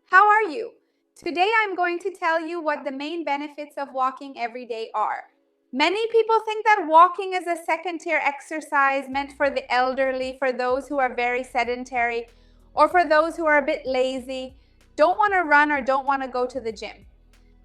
How are you? Today I'm going to tell you what the main benefits of walking every day are. Many people think that walking is a second-tier exercise meant for the elderly, for those who are very sedentary, or for those who are a bit lazy, don't want to run or don't want to go to the gym.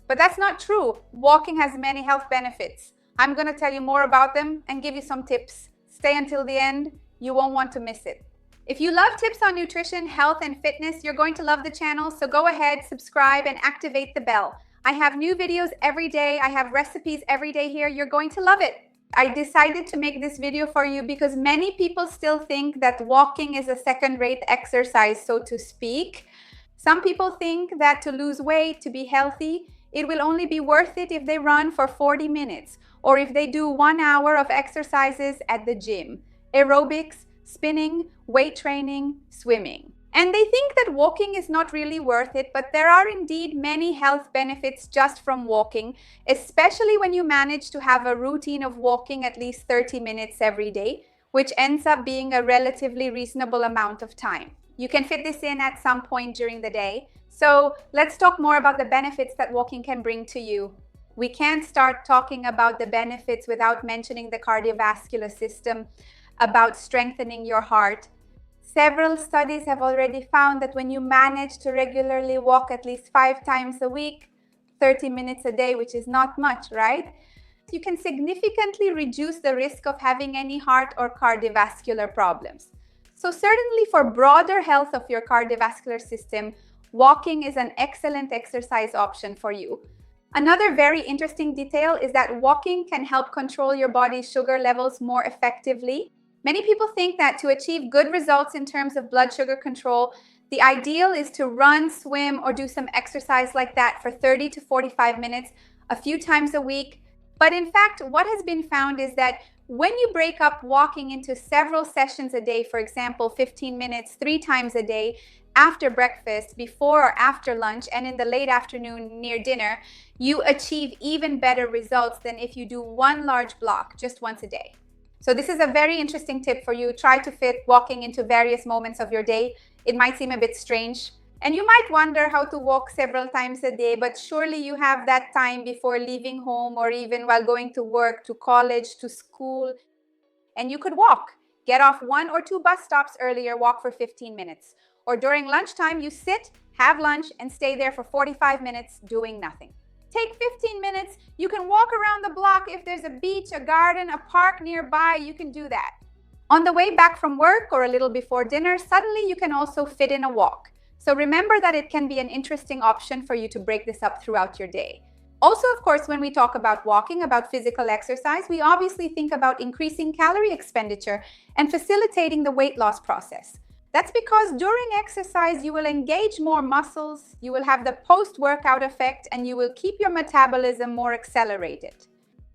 But that's not true. Walking has many health benefits. I'm going to tell you more about them and give you some tips. Stay until the end. You won't want to miss it. If you love tips on nutrition, health, and fitness, you're going to love the channel, so go ahead, subscribe, and activate the bell. I have new videos every day. I have recipes every day here. You're going to love it. I decided to make this video for you because many people still think that walking is a second-rate exercise, so to speak. Some people think that to lose weight, to be healthy, it will only be worth it if they run for 40 minutes or if they do 1 hour of exercises at the gym, aerobics, spinning, weight training, swimming. And they think that walking is not really worth it, but there are indeed many health benefits just from walking, especially when you manage to have a routine of walking at least 30 minutes every day, which ends up being a relatively reasonable amount of time. You can fit this in at some point during the day. So let's talk more about the benefits that walking can bring to you. We can't start talking about the benefits without mentioning the cardiovascular system, about strengthening your heart. Several studies have already found that when you manage to regularly walk at least 5 times a week, 30 minutes a day, which is not much, right? You can significantly reduce the risk of having any heart or cardiovascular problems. So certainly for broader health of your cardiovascular system, walking is an excellent exercise option for you. Another very interesting detail is that walking can help control your body's sugar levels more effectively. Many people think that to achieve good results in terms of blood sugar control, the ideal is to run, swim, or do some exercise like that for 30 to 45 minutes a few times a week. But in fact, what has been found is that when you break up walking into several sessions a day, for example, 15 minutes, 3 times a day, after breakfast, before or after lunch, and in the late afternoon near dinner, you achieve even better results than if you do one large block just once a day. So this is a very interesting tip for you. Try to fit walking into various moments of your day. It might seem a bit strange, and you might wonder how to walk several times a day, but surely you have that time before leaving home or even while going to work, to college, to school, and you could walk. Get off 1 or 2 bus stops earlier, walk for 15 minutes. Or during lunchtime, you sit, have lunch, and stay there for 45 minutes doing nothing. Take 15 minutes. You can walk around the block. If there's a beach, a garden, a park nearby, you can do that. On the way back from work or a little before dinner, suddenly you can also fit in a walk. So remember that it can be an interesting option for you to break this up throughout your day. Also, of course, when we talk about walking, about physical exercise, we obviously think about increasing calorie expenditure and facilitating the weight loss process. That's because during exercise, you will engage more muscles, you will have the post-workout effect, and you will keep your metabolism more accelerated.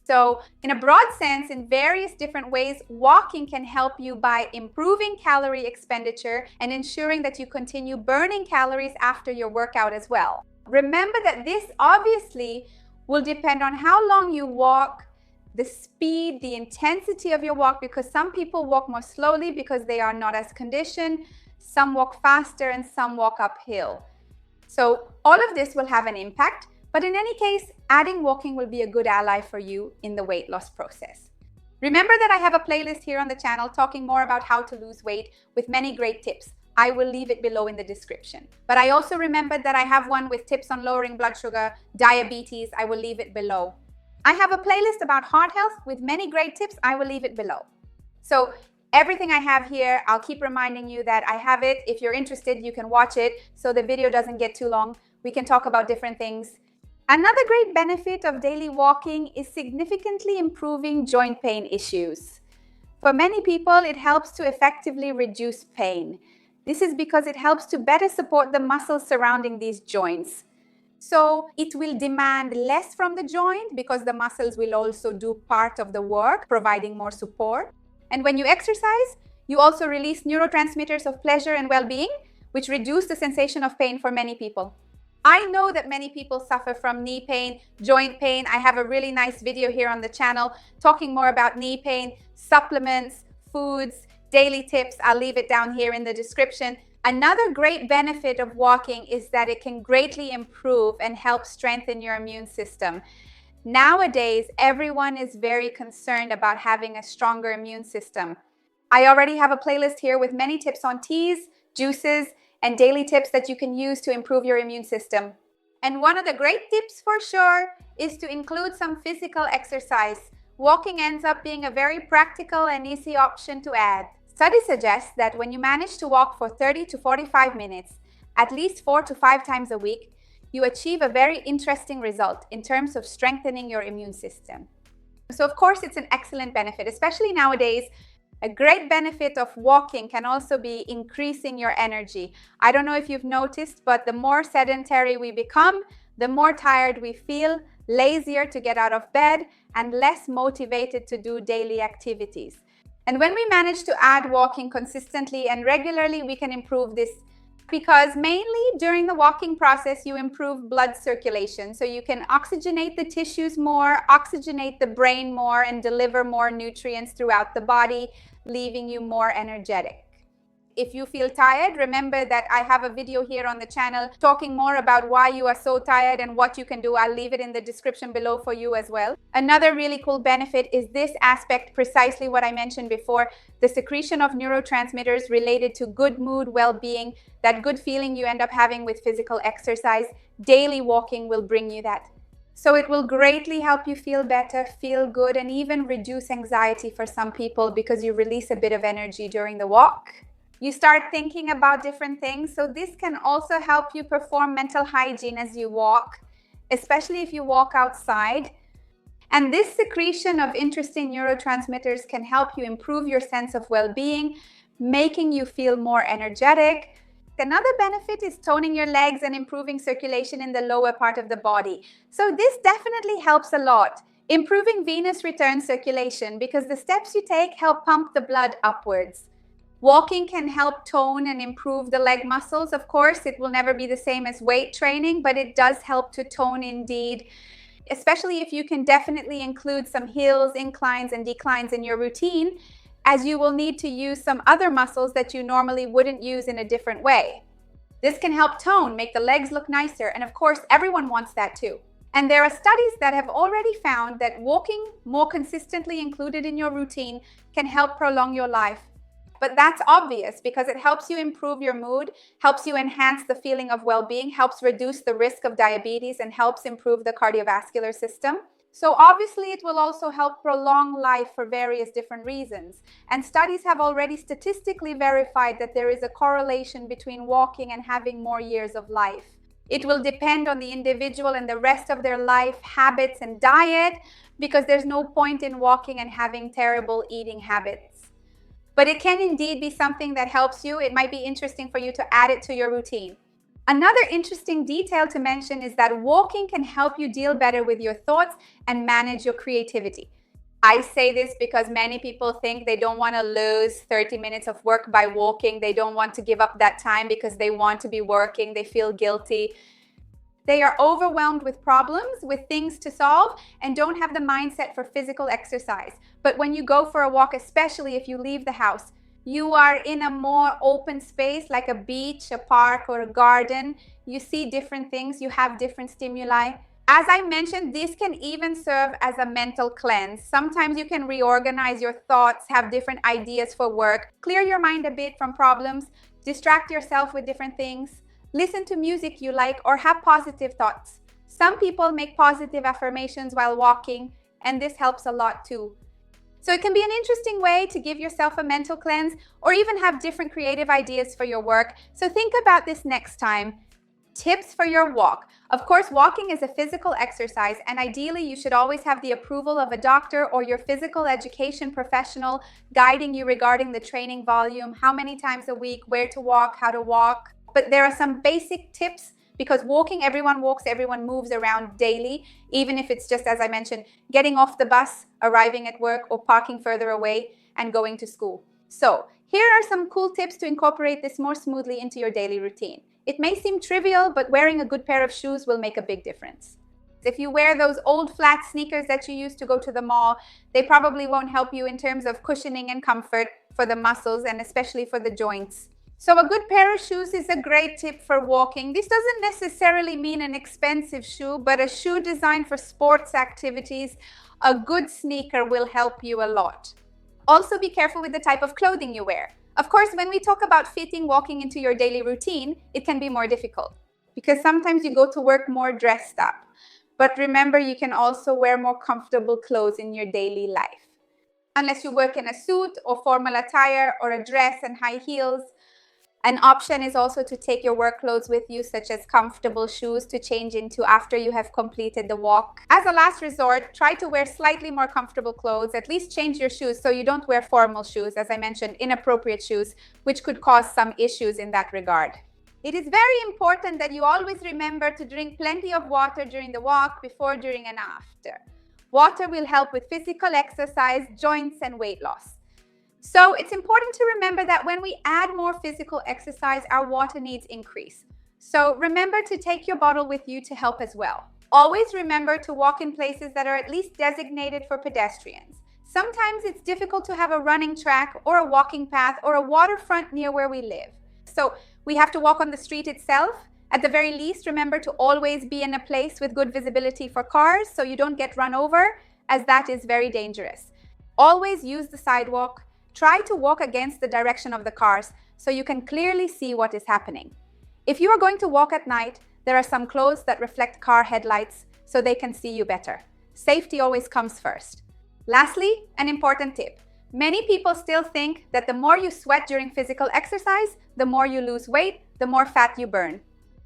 So in a broad sense, in various different ways, walking can help you by improving calorie expenditure and ensuring that you continue burning calories after your workout as well. Remember that this obviously will depend on how long you walk, the speed, the intensity of your walk, because some people walk more slowly because they are not as conditioned, some walk faster, and some walk uphill. So all of this will have an impact, but in any case, adding walking will be a good ally for you in the weight loss process. Remember that I have a playlist here on the channel talking more about how to lose weight with many great tips. I will leave it below in the description. But I also remembered that I have one with tips on lowering blood sugar, diabetes. I will leave it below. I have a playlist about heart health with many great tips. I will leave it below. So everything I have here, I'll keep reminding you that I have it. If you're interested, you can watch it so the video doesn't get too long. We can talk about different things. Another great benefit of daily walking is significantly improving joint pain issues. For many people, it helps to effectively reduce pain. This is because it helps to better support the muscles surrounding these joints. So it will demand less from the joint because the muscles will also do part of the work, providing more support. And when you exercise, you also release neurotransmitters of pleasure and well-being, which reduce the sensation of pain for many people. I know that many people suffer from knee pain, joint pain. I have a really nice video here on the channel talking more about knee pain, supplements, foods, daily tips. I'll leave it down here in the description. Another great benefit of walking is that it can greatly improve and help strengthen your immune system. Nowadays, everyone is very concerned about having a stronger immune system. I already have a playlist here with many tips on teas, juices, and daily tips that you can use to improve your immune system. And one of the great tips for sure is to include some physical exercise. Walking ends up being a very practical and easy option to add. Studies suggest that when you manage to walk for 30 to 45 minutes, at least 4 to 5 times a week, you achieve a very interesting result in terms of strengthening your immune system. So of course, it's an excellent benefit, especially nowadays. A great benefit of walking can also be increasing your energy. I don't know if you've noticed, but the more sedentary we become, the more tired we feel, lazier to get out of bed, and less motivated to do daily activities. And when we manage to add walking consistently and regularly, we can improve this because mainly during the walking process, you improve blood circulation. So you can oxygenate the tissues more, oxygenate the brain more, and deliver more nutrients throughout the body, leaving you more energetic. If you feel tired, remember that I have a video here on the channel talking more about why you are so tired and what you can do. I'll leave it in the description below for you as well. Another really cool benefit is this aspect, precisely what I mentioned before, the secretion of neurotransmitters related to good mood, well-being, that good feeling you end up having with physical exercise. Daily walking will bring you that. So it will greatly help you feel better, feel good, and even reduce anxiety for some people because you release a bit of energy during the walk. You start thinking about different things, so this can also help you perform mental hygiene as you walk, especially if you walk outside. And this secretion of interesting neurotransmitters can help you improve your sense of well-being, making you feel more energetic. Another benefit is toning your legs and improving circulation in the lower part of the body. So this definitely helps a lot. Improving venous return circulation because the steps you take help pump the blood upwards. Walking can help tone and improve the leg muscles. Of course, it will never be the same as weight training, but it does help to tone indeed, especially if you can definitely include some hills, inclines, and declines in your routine, as you will need to use some other muscles that you normally wouldn't use in a different way. This can help tone, make the legs look nicer, and of course, everyone wants that too. And there are studies that have already found that walking more consistently included in your routine can help prolong your life. But that's obvious because it helps you improve your mood, helps you enhance the feeling of well-being, helps reduce the risk of diabetes, and helps improve the cardiovascular system. So obviously it will also help prolong life for various different reasons. And studies have already statistically verified that there is a correlation between walking and having more years of life. It will depend on the individual and the rest of their life, habits, and diet, because there's no point in walking and having terrible eating habits. But it can indeed be something that helps you. It might be interesting for you to add it to your routine. Another interesting detail to mention is that walking can help you deal better with your thoughts and manage your creativity. I say this because many people think they don't want to lose 30 minutes of work by walking. They don't want to give up that time because they want to be working. They feel guilty. They are overwhelmed with problems, with things to solve, and don't have the mindset for physical exercise. But when you go for a walk, especially if you leave the house, you are in a more open space like a beach, a park, or a garden. You see different things, you have different stimuli. As I mentioned, this can even serve as a mental cleanse. Sometimes you can reorganize your thoughts, have different ideas for work, clear your mind a bit from problems, distract yourself with different things. Listen to music you like or have positive thoughts. Some people make positive affirmations while walking, and this helps a lot too. So it can be an interesting way to give yourself a mental cleanse or even have different creative ideas for your work. So think about this next time. Tips for your walk. Of course, walking is a physical exercise, and ideally you should always have the approval of a doctor or your physical education professional guiding you regarding the training volume, how many times a week, where to walk, how to walk. But there are some basic tips because walking, everyone walks, everyone moves around daily, even if it's just, as I mentioned, getting off the bus, arriving at work, or parking further away and going to school. So here are some cool tips to incorporate this more smoothly into your daily routine. It may seem trivial, but wearing a good pair of shoes will make a big difference. If you wear those old flat sneakers that you used to go to the mall, they probably won't help you in terms of cushioning and comfort for the muscles and especially for the joints. So a good pair of shoes is a great tip for walking. This doesn't necessarily mean an expensive shoe, but a shoe designed for sports activities, a good sneaker will help you a lot. Also, be careful with the type of clothing you wear. Of course, when we talk about fitting walking into your daily routine, it can be more difficult because sometimes you go to work more dressed up. But remember, you can also wear more comfortable clothes in your daily life. Unless you work in a suit or formal attire or a dress and high heels, an option is also to take your work clothes with you, such as comfortable shoes to change into after you have completed the walk. As a last resort, try to wear slightly more comfortable clothes. At least change your shoes so you don't wear formal shoes, as I mentioned, inappropriate shoes, which could cause some issues in that regard. It is very important that you always remember to drink plenty of water during the walk, before, during, and after. Water will help with physical exercise, joints, and weight loss. So it's important to remember that when we add more physical exercise, our water needs increase. So remember to take your bottle with you to help as well. Always remember to walk in places that are at least designated for pedestrians. Sometimes it's difficult to have a running track or a walking path or a waterfront near where we live. So we have to walk on the street itself. At the very least, remember to always be in a place with good visibility for cars so you don't get run over, as that is very dangerous. Always use the sidewalk. Try to walk against the direction of the cars so you can clearly see what is happening. If you are going to walk at night, there are some clothes that reflect car headlights so they can see you better. Safety always comes first. Lastly, an important tip. Many people still think that the more you sweat during physical exercise, the more you lose weight, the more fat you burn.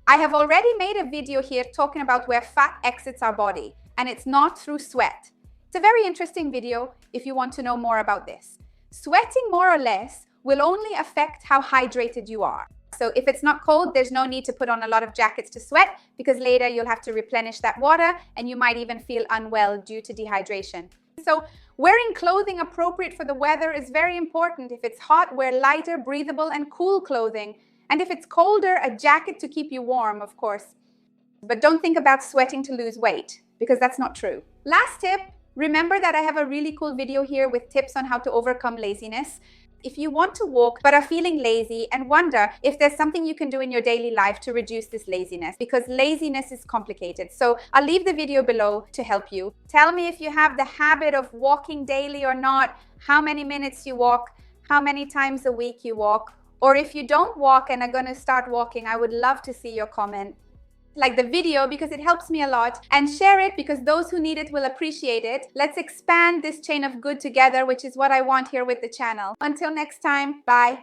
I have already made a video here talking about where fat exits our body, and it's not through sweat. It's a very interesting video if you want to know more about this. Sweating more or less will only affect how hydrated you are. So if it's not cold, there's no need to put on a lot of jackets to sweat because later you'll have to replenish that water and you might even feel unwell due to dehydration. So wearing clothing appropriate for the weather is very important. If it's hot, wear lighter, breathable, and cool clothing. And if it's colder, a jacket to keep you warm, of course. But don't think about sweating to lose weight because that's not true. Last tip. Remember that I have a really cool video here with tips on how to overcome laziness. If you want to walk but are feeling lazy and wonder if there's something you can do in your daily life to reduce this laziness, because laziness is complicated. So I'll leave the video below to help you. Tell me if you have the habit of walking daily or not, how many minutes you walk, how many times a week you walk, or if you don't walk and are going to start walking, I would love to see your comment. Like the video because it helps me a lot, and share it because those who need it will appreciate it. Let's expand this chain of good together, which is what I want here with the channel. Until next time, bye.